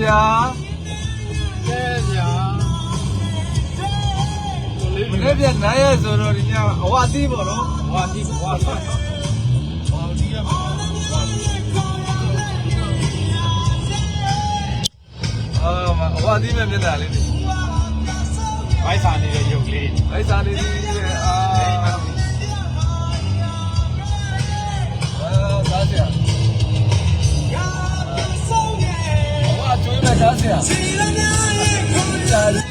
ဗျာ ကဲဗျာမနေ့ပြန်နိုင်ရဆိုတော့ဒီညအဝအသီးပေါ့နော် ဟွာဒီဟွာဟွာဒီရမှာအဝအသီးမဲ့မျက်နှာလေး ဘိုက်စာနေတဲ့ရုပ်လေး အဲ့စားနေသည်စားစရာအဝအကျွေးမဲ့စားစရာစားရီ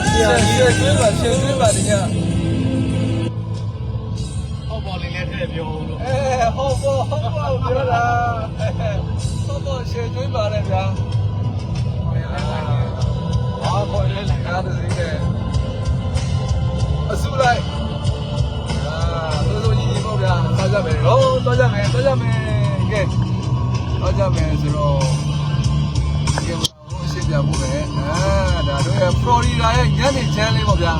ရှေ့ကျွေးပါဒီည ဟောပေါ်လေးလည်းထည့်ပြောလို့ ဟုတ်ပြောတာဟုတ်ရှေ့ကျွေးပါလေဗျာခေါ်ရလိုက်ကားတစ်စီးနဲ့အစုလိုက်သို့ကြီးပေါ့ဗျာသွားကြမယ်သွားကြမယ်ကဲသွားကြမယ်ဆိုတော့ဒီဟိုရှင်းပြဖို့ပဲဒါတို့ရဲ့ဖလော်ရီဒါရဲ့ညနေချမ်းလေးပေါ့ဗျာ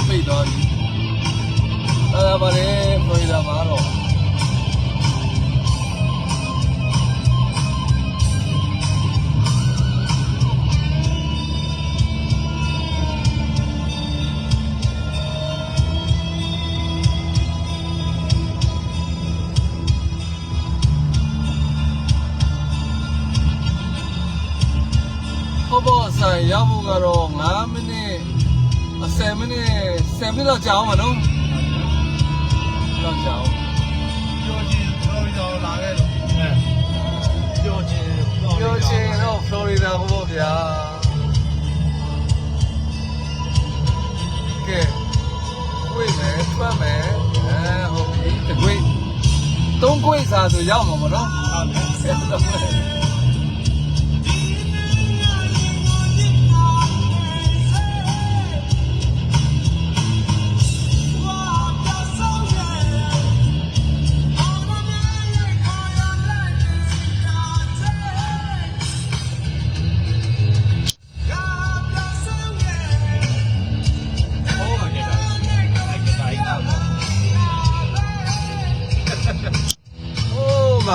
ပိတ်သွားပြီအဲ့ဒါပါလေဖလိုရီဒါမှာတော့ဘောဆိုင်ရောက်ဖို့ကတော့9မိနစ်10မိနစ်တော့ကြာအောင်မနော်တော့ကြာအောင်ပြောချင်းတော့လာခဲ့လို့ပြောချင်းတော့ဖလော်ရီဒါဟောဗျာကဲဝေးမယ်ထွက်မယ်ဟုတ်ပြီတကွေး3ကွေးစာဆိုရောက်မှာပေါ့နော်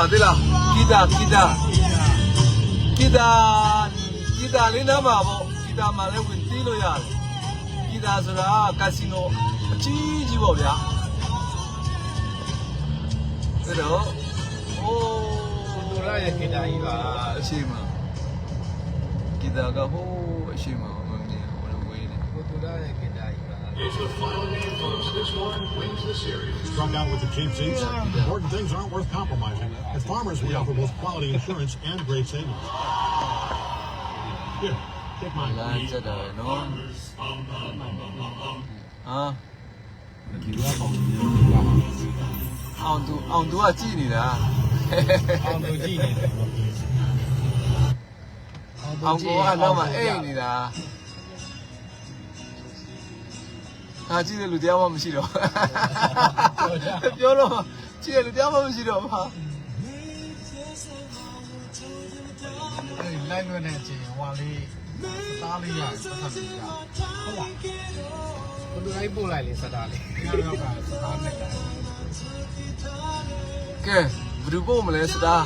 对了，吉他လေးနားမှာပေါ့吉他မှာလည်းဝင်တီးလို့ရတယ်吉他ဆိုတာကက်စီနိုအကြီးပေါ့ဗျာဒါတော့တို့ရရဲ့ဂီတာကြီးပါအရှိမ吉他ကဟိုးအရှိမမမြင်ဟိုလိုဝေးနေတို့ရရဲ့ဂီတာကြီးပါIt's the final game, folks. This one wins the series. Strung out with the cheap seats, important things aren't worth compromising. At Farmers, we offer both quality insurance and great savings. Here, take mine. လာကြတယ်နော်အောင်သူကကြည်နေတာအောင်သူကြည့်နေတယ်အောင်ကိုကတော့မှအိတ်နေတာဟာကြည့်တယ်လူတရားမှမရှိတော့ပြောတော့ကြည့်တယ်လူတရားမှမရှိတော့ပါအဲ့လိုက်လွှဲနေချင်းဟွာလေးသားလေးရပတ်သက်ပြီးရဟုတ်လားဘယ်လိုလိုက်ပို့လိုက်လေစတားလေးရောက်ကစတားနဲ့ကဲဘယ်သူပို့မလဲစတား